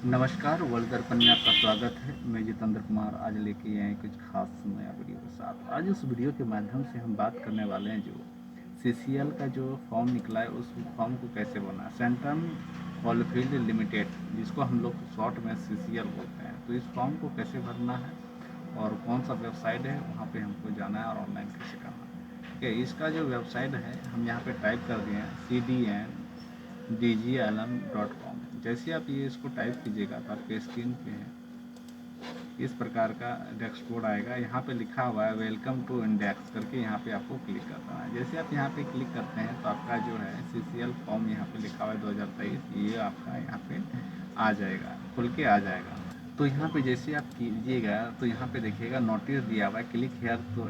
नमस्कार, वर्ल्ड दर्पण में आपका स्वागत है। मैं जितेंद्र कुमार आज लेके आए कुछ खास नया वीडियो के साथ। आज उस वीडियो के माध्यम से हम बात करने वाले हैं जो सीसीएल का जो फॉर्म निकला है उस फॉर्म को कैसे भरना है। सेंट्रल कोलफील्ड लिमिटेड, जिसको हम लोग शॉर्ट में सीसीएल बोलते हैं, तो इस फॉर्म को कैसे भरना है और कौन सा वेबसाइट है वहाँ पे हमको जाना है और ऑनलाइन कैसे करना है। ठीक है, इसका जो वेबसाइट है हम यहाँ पे टाइप कर दिए हैं cdndglm.com। जैसे आप ये इसको टाइप कीजिएगा तो आपके स्क्रीन पे है इस प्रकार का डैशबोर्ड आएगा। यहाँ पे लिखा हुआ है वेलकम टू इंडेक्स करके, यहाँ पे आपको क्लिक करना है। जैसे आप यहाँ पे क्लिक करते हैं तो आपका जो है सीसीएल फॉर्म यहाँ पे लिखा हुआ है 2023, ये आपका यहाँ पे आ जाएगा, खुल के आ जाएगा। तो यहाँ पे जैसे आप कीजिएगा तो यहाँ पे देखिएगा नोटिस दिया हुआ है क्लिक हेयर, तो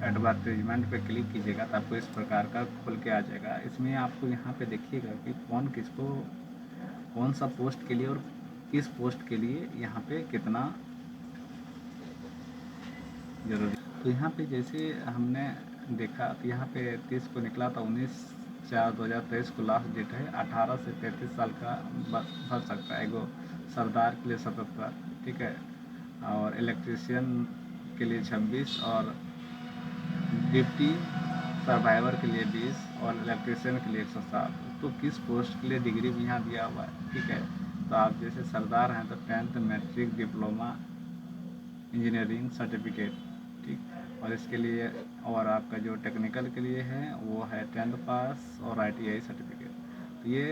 एडवर्टाइजमेंट पे क्लिक कीजिएगा तो आपको इस प्रकार का खुल के आ जाएगा। इसमें आपको यहाँ पे देखिएगा कि कौन सा पोस्ट के लिए और किस पोस्ट के लिए यहाँ पे कितना जरूरी। तो यहाँ पे जैसे हमने देखा तो यहाँ पे 30 को निकला था, 19/4/2023 को लास्ट डेट है। 18 से 33 साल का भर सकता है। एगो सरदार के लिए 77, ठीक है, और इलेक्ट्रीशियन के लिए 26 और डिप्टी सर्वाइवर के लिए 20 और इलेक्ट्रीशियन के लिए 107। तो किस पोस्ट के लिए डिग्री भी यहाँ दिया हुआ है, ठीक है। तो आप जैसे सरदार हैं तो 10th matric diploma engineering certificate, ठीक। और इसके लिए और आपका जो टेक्निकल के लिए है वो है 10th पास और ITI सर्टिफिकेट। तो ये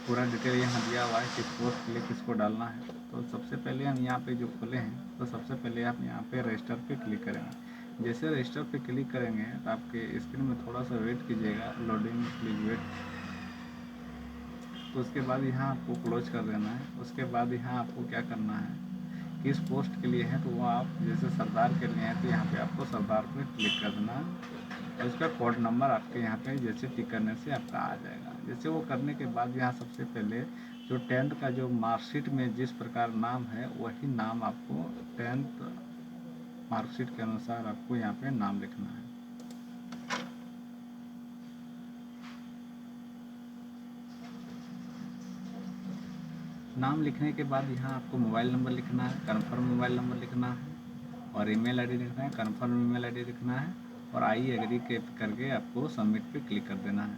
पूरा डिटेल यहाँ दिया हुआ है किस पोस्ट के लिए किसको डालना है। तो सबसे पहले हम यहाँ पे जो खोले हैं तो सबसे पहले आप यहाँ पे रजिस्टर पे क्लिक करेंगे। जैसे रजिस्टर पे क्लिक करेंगे तो आपके स्क्रीन में थोड़ा सा वेट कीजिएगा, लोडिंग प्लीज वेट। तो उसके बाद यहाँ आपको क्लोज कर देना है। उसके बाद यहाँ आपको क्या करना है, किस पोस्ट के लिए है तो वो आप जैसे सरदार के लिए हैं तो यहाँ पे आपको सरदार पे क्लिक कर देना है और उसका कोड नंबर आपके यहाँ पे जैसे टिक करने से आपका आ जाएगा। जैसे वो करने के बाद यहाँ सबसे पहले जो 10th का जो मार्कशीट में जिस प्रकार नाम है वही नाम आपको 10th मार्कशीट के अनुसार आपको यहाँ पे नाम लिखना है। नाम लिखने के बाद यहाँ आपको मोबाइल नंबर लिखना है, कन्फर्म मोबाइल नंबर लिखना है और ईमेल आईडी लिखना है, कन्फर्म ईमेल आईडी लिखना है और आई एग्री के करके आपको सबमिट पे क्लिक कर देना है।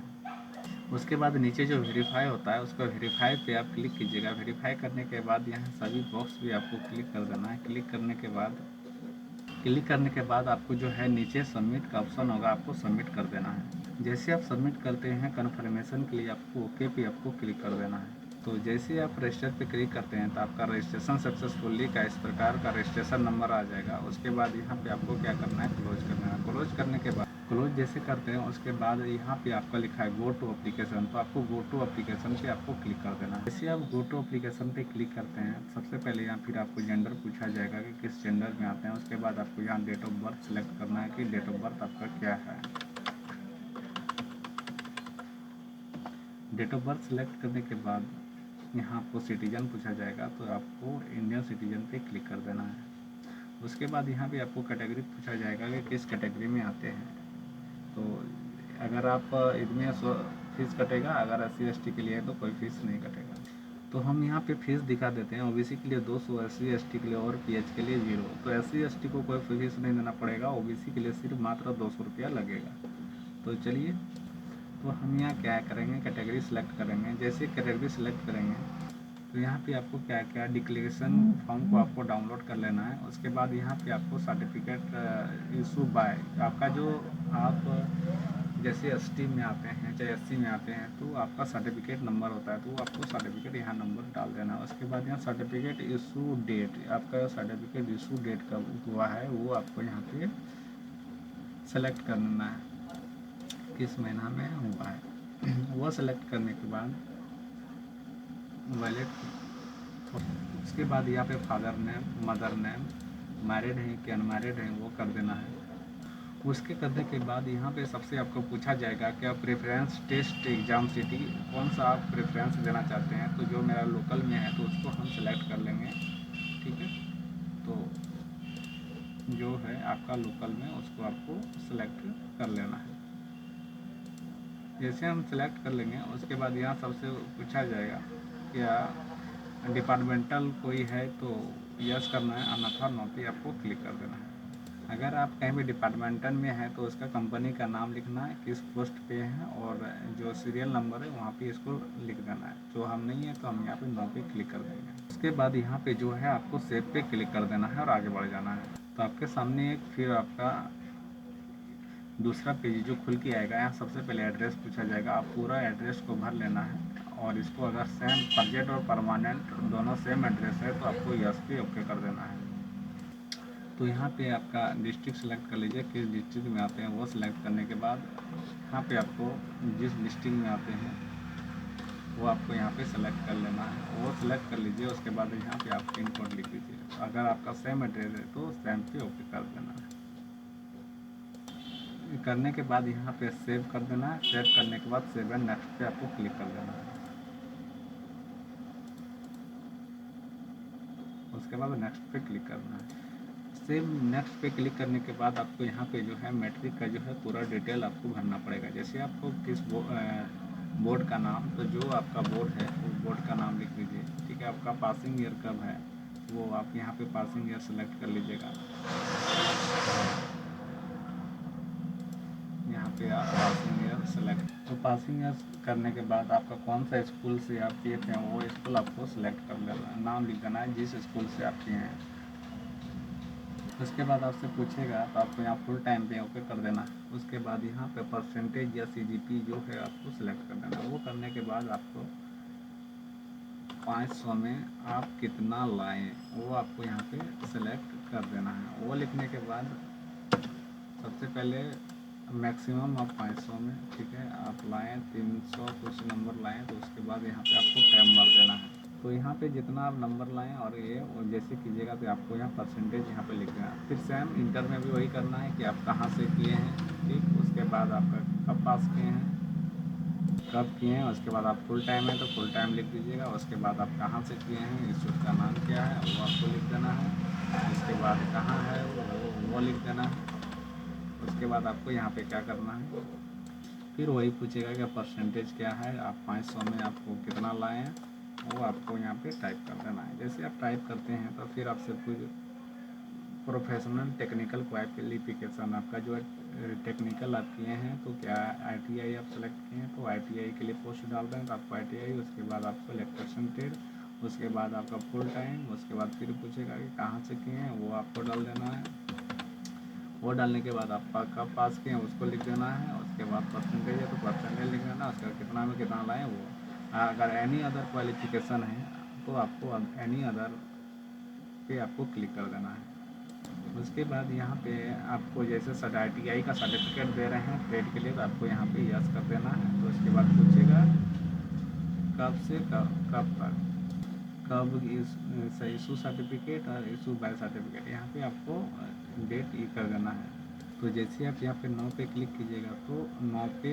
उसके बाद नीचे जो वेरीफाई होता है उसका वेरीफाई पे आप क्लिक कीजिएगा। वेरीफाई करने के बाद यहाँ सभी बॉक्स भी आपको क्लिक कर देना है। क्लिक करने के बाद आपको जो है नीचे सबमिट का ऑप्शन होगा, आपको सबमिट कर देना है। जैसे आप सबमिट करते हैं कन्फर्मेशन के लिए आपको ओके पे आपको क्लिक कर देना है। तो जैसे आप रजिस्टर पे क्लिक करते हैं तो आपका रजिस्ट्रेशन सक्सेसफुली का इस प्रकार का रजिस्ट्रेशन नंबर आ जाएगा। उसके बाद यहाँ पे आपको क्या करना है, क्लोज करना है। क्लोज करने के बाद क्लोज जैसे करते हैं उसके बाद यहाँ पे आपका लिखा है गो टू एप्लीकेशन, तो आपको गो टू एप्लीकेशन पे आपको क्लिक कर देना है। जैसे आप गो टू एप्लीकेशन पे क्लिक करते हैं सबसे पहले यहाँ फिर आपको जेंडर पूछा जाएगा कि किस जेंडर में आते हैं। उसके बाद आपको यहाँ डेट ऑफ बर्थ सेलेक्ट करना है कि डेट ऑफ बर्थ आपका क्या है। डेट ऑफ बर्थ सेलेक्ट करने के बाद यहाँ आपको सिटीजन पूछा जाएगा तो आपको इंडियन सिटीजन पे क्लिक कर देना है। उसके बाद यहाँ पे आपको कैटेगरी पूछा जाएगा कि किस कैटेगरी में आते हैं। तो अगर आप इसमें फीस कटेगा, अगर SC ST के लिए है तो कोई फीस नहीं कटेगा। तो हम यहाँ पे फीस दिखा देते हैं। OBC के लिए 200, SC ST के लिए और PH के लिए 0। तो SC ST को कोई फीस नहीं देना पड़ेगा, OBC के लिए सिर्फ मात्र 200 रुपया लगेगा। तो चलिए, तो हम यहाँ क्या करेंगे, कैटेगरी सेलेक्ट करेंगे। जैसे कैटेगरी सेलेक्ट करेंगे तो यहाँ पे आपको क्या क्या डिक्लेरेशन फॉर्म को आपको डाउनलोड कर लेना है। उसके बाद यहाँ पे आपको सर्टिफिकेट इशू बाय आपका जो आप जैसे ST में आते हैं चाहे SC में आते हैं तो आपका सर्टिफिकेट नंबर होता है, तो आपको सर्टिफिकेट यहाँ नंबर डाल देना है। उसके बाद यहाँ सर्टिफिकेट इशू डेट, आपका सर्टिफिकेट इशू डेट कब हुआ है वो आपको यहाँ पे सेलेक्ट करना है, किस महीना में हुआ है। वो सेलेक्ट करने के बाद वैलिड, उसके बाद यहाँ पे father name, mother name, married है कि अनमैरिड है वो कर देना है। उसके करने के बाद यहाँ पे सबसे आपको पूछा जाएगा कि आप प्रेफरेंस टेस्ट एग्ज़ाम सिटी कौन सा आप प्रेफरेंस देना चाहते हैं। तो जो मेरा लोकल में है तो उसको हम सेलेक्ट कर लेंगे, ठीक है। तो जो है आपका लोकल में उसको आपको सेलेक्ट कर लेना है। जैसे हम सेलेक्ट कर लेंगे उसके बाद यहाँ सबसे पूछा जाएगा क्या डिपार्टमेंटल कोई है तो यस करना है, अन्यथा नो पे आपको क्लिक कर देना है। अगर आप कहीं भी डिपार्टमेंटल में है तो उसका कंपनी का नाम लिखना है, किस पोस्ट पे है, और जो सीरियल नंबर है वहाँ पे इसको लिख देना है। जो हम नहीं है तो हम यहाँ पे नो पे क्लिक कर देंगे। उसके बाद यहाँ पे जो है आपको सेव पे क्लिक कर देना है और आगे बढ़ जाना है। तो आपके सामने एक फिर आपका दूसरा पेज जो खुल के आएगा। यहाँ सबसे पहले एड्रेस पूछा जाएगा, आप पूरा एड्रेस को भर लेना है, और इसको अगर सेम प्रोजेक्ट और परमानेंट दोनों सेम एड्रेस है तो आपको यस पे ओके कर देना है। तो यहाँ पे आपका डिस्ट्रिक्ट सेलेक्ट कर लीजिए, किस डिस्ट्रिक्ट में आते हैं वो सिलेक्ट करने के बाद यहाँ पे आपको जिस डिस्ट्रिक्ट में आते हैं वो आपको यहाँ पे सेलेक्ट कर लेना है, वो सिलेक्ट कर लीजिए। उसके बाद यहाँ पे आप पिन कोड लिख दीजिए। अगर आपका सेम एड्रेस है तो सेम पे ओके कर देना है। करने के बाद यहाँ पे सेव कर देना है। सेव करने के बाद सेव एंड नेक्स्ट पे आपको क्लिक कर देना है। उसके बाद नेक्स्ट पे क्लिक करना है। सेव नेक्स्ट पे क्लिक करने के बाद आपको यहाँ पे जो है मैट्रिक का जो है पूरा डिटेल आपको भरना पड़ेगा। जैसे आपको किस बोर्ड का नाम, तो जो आपका बोर्ड है उस बोर्ड का नाम लिख लीजिए। ठीक है, आपका पासिंग ईयर कब है वो आप यहाँ पे पासिंग ईयर सेलेक्ट कर लीजिएगा। यहाँ पे आप पासिंग ईयर सेलेक्ट, तो पासिंग ईयर करने के बाद आपका कौन सा स्कूल से आप किए थे वो स्कूल आपको सेलेक्ट कर लेना, नाम लिख देना है जिस स्कूल से आप किए हैं। उसके बाद आपसे पूछेगा तो आपको यहाँ फुल टाइम पे ओके कर देना। उसके बाद यहाँ पे परसेंटेज या सीजीपी जो है आपको सिलेक्ट कर देना। वो करने के बाद आपको 500 में आप कितना लाएं वो आपको यहाँ पे सिलेक्ट कर देना है। वो लिखने के बाद सबसे पहले मैक्सिमम आप 500 में, ठीक है, आप लाएँ 300 कुछ नंबर लाएँ, तो उसके बाद यहाँ पे आपको टैब मार देना है। तो यहाँ पे जितना आप नंबर लाएँ और ये और जैसे कीजिएगा तो आपको यहाँ परसेंटेज यहाँ पे लिख देना है। फिर सेम इंटर में भी वही करना है कि आप कहाँ से किए हैं, ठीक। उसके बाद आपका कब पास किए हैं, कब किए हैं। उसके बाद आप फुल टाइम है तो फुल टाइम लिख दीजिएगा। उसके बाद आप कहाँ से किए हैं, इंस्टीट्यूट का नाम क्या है वो आपको लिख देना है। उसके बाद कहाँ है वो लिख देना है। उसके बाद आपको यहाँ पे क्या करना है, फिर वही पूछेगा कि परसेंटेज क्या है, आप 500 में आपको कितना लाए हैं वो आपको यहाँ पे टाइप कर देना है। जैसे आप टाइप करते हैं तो फिर आपसे कुछ प्रोफेशनल टेक्निकल क्वालिफिकेशन, आपका जो टेक्निकल आप किए हैं तो क्या ITI आप सेलेक्ट किए हैं तो ITI के लिए पोस्ट डाल रहे हैं तो आपको ITI। उसके बाद आपको इलेक्ट्रिशियन ट्रेड, उसके बाद आपका फुल टाइम। उसके बाद फिर पूछेगा कि कहाँ से किए हैं वो आपको डाल देना है। वो डालने के बाद आप कब पास किए हैं उसको लिख देना है। उसके बाद परसेंटेज है तो परसेंटेज लिख देना। उसके बाद कितना में कितना लाएँ वो। अगर एनी अदर क्वालिफिकेशन है तो आपको एनी अदर पे आपको क्लिक कर देना है। उसके बाद यहाँ पे आपको जैसे ITI का सर्टिफिकेट दे रहे हैं ट्रेड के लिए तो आपको यहाँ पे यस कर देना है। तो उसके बाद पूछेगा कब से कब तक, कब इशू सर्टिफिकेट और इशू बाय सर्टिफिकेट, यहाँ पे आपको डेट ये कर देना है। तो जैसे आप यहाँ पे 9 पे क्लिक कीजिएगा तो 9 पे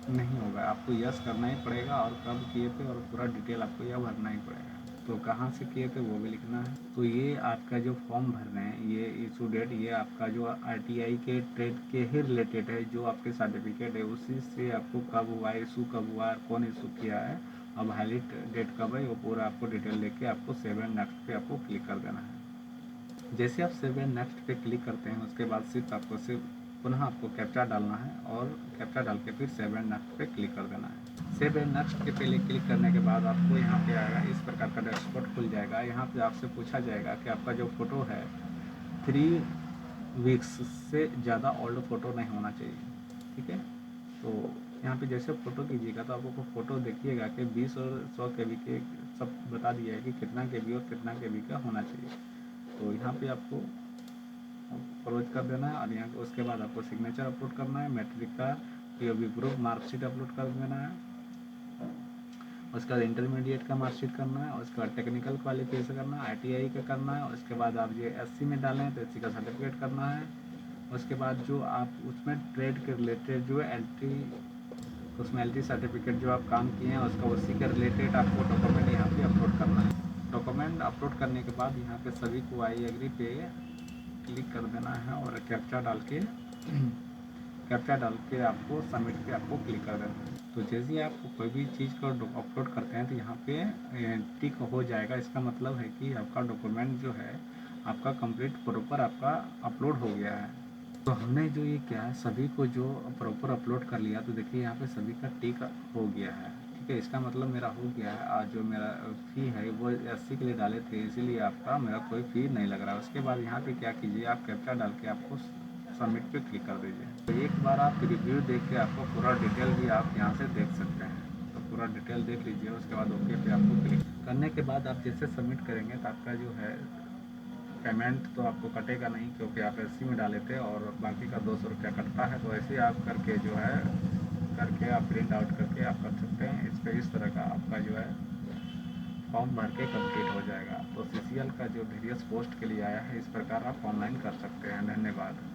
नहीं होगा, आपको यस करना ही पड़ेगा और कब किए थे और पूरा डिटेल आपको यह भरना ही पड़ेगा। तो कहाँ से किए थे वो भी लिखना है। तो ये आपका जो फॉर्म भर रहे हैं ये इशू डेट ये आपका जो ITI के ट्रेड के ही रिलेटेड है। जो आपके सर्टिफिकेट है उसी से आपको कब हुआ, इशू कब हुआ, कौन इशू किया है और वैलिड डेट कब है, वो पूरा आपको डिटेल लेके आपको सेव एंड नेक्स्ट पे आपको क्लिक कर देना है। जैसे आप सेव एंड नेक्स्ट पे क्लिक करते हैं उसके बाद सिर्फ पुनः आपको कैप्चा डालना है और कैप्चा डाल के फिर सेव एंड नेक्स्ट पे क्लिक कर देना है। सेव एंड नेक्स्ट के पहले क्लिक करने के बाद आपको यहाँ पे आएगा इस प्रकार का डैशबोर्ड खुल जाएगा। यहाँ पे आपसे पूछा जाएगा कि आपका जो फ़ोटो है 3 वीक्स से ज़्यादा ओल्ड फ़ोटो नहीं होना चाहिए, ठीक है। तो यहाँ पे जैसे फ़ोटो कीजिएगा तो आपको फ़ोटो देखिएगा कि 20 और 100 KB के सब बता दिया है कि कितना KB और कितना KB का होना चाहिए। तो यहाँ पे आपको क्लोज कर देना है और यहाँ उसके बाद आपको सिग्नेचर अपलोड करना है, मैट्रिक का POB ग्रुप मार्कशीट अपलोड कर देना है। उसके बाद इंटरमीडिएट का मार्कशीट करना है। उसके बाद टेक्निकल क्वालिफिकेशन करना है, ITI का करना है। उसके बाद आप ये SC में डालें तो SC का सर्टिफिकेट करना है। उसके बाद जो आप उसमें ट्रेड के रिलेटेड जो है उसमें LT सर्टिफिकेट जो आप काम किए हैं उसका उसी के रिलेटेड आपको डॉक्यूमेंट यहाँ पे अपलोड करना है। डॉक्यूमेंट अपलोड करने के बाद यहाँ पे सभी को आई एग्री पे क्लिक कर देना है और कैप्चा डाल के आपको सबमिट पे आपको क्लिक कर देना है। तो जैसे ही आप कोई भी चीज़ को अपलोड करते हैं तो यहाँ पे टिक हो जाएगा। इसका मतलब है कि आपका डॉक्यूमेंट जो है आपका कंप्लीट प्रॉपर आपका अपलोड हो गया है। तो हमने जो ये किया है सभी को जो प्रॉपर अपलोड कर लिया, तो देखिए यहाँ पे सभी का टिक हो गया है। ठीक है, इसका मतलब मेरा हो गया है। आज जो मेरा फ़ी है वो 80 के लिए डाले थे, इसीलिए आपका मेरा कोई फ़ी नहीं लग रहा है। उसके बाद यहाँ पे क्या कीजिए, आप कैप्चा डाल के आपको सबमिट पे क्लिक कर दीजिए। तो एक बार आप रिव्यू देख के आपको पूरा डिटेल भी आप यहाँ से देख सकते हैं। तो पूरा डिटेल देख लीजिए, उसके बाद ओके पे आपको क्लिक करने के बाद आप जैसे सबमिट करेंगे तो आपका जो है पेमेंट तो आपको कटेगा नहीं, क्योंकि आप 80 में डाले थे और बाकी का 200 रुपया कटता है। तो ऐसे आप करके जो है करके आप प्रिंट आउट करके आप कर सकते हैं। इस पर इस तरह का आपका जो है फॉर्म भर के कंप्लीट हो जाएगा। तो CCL का जो वेरियस पोस्ट के लिए आया है, इस प्रकार आप ऑनलाइन कर सकते हैं। धन्यवाद।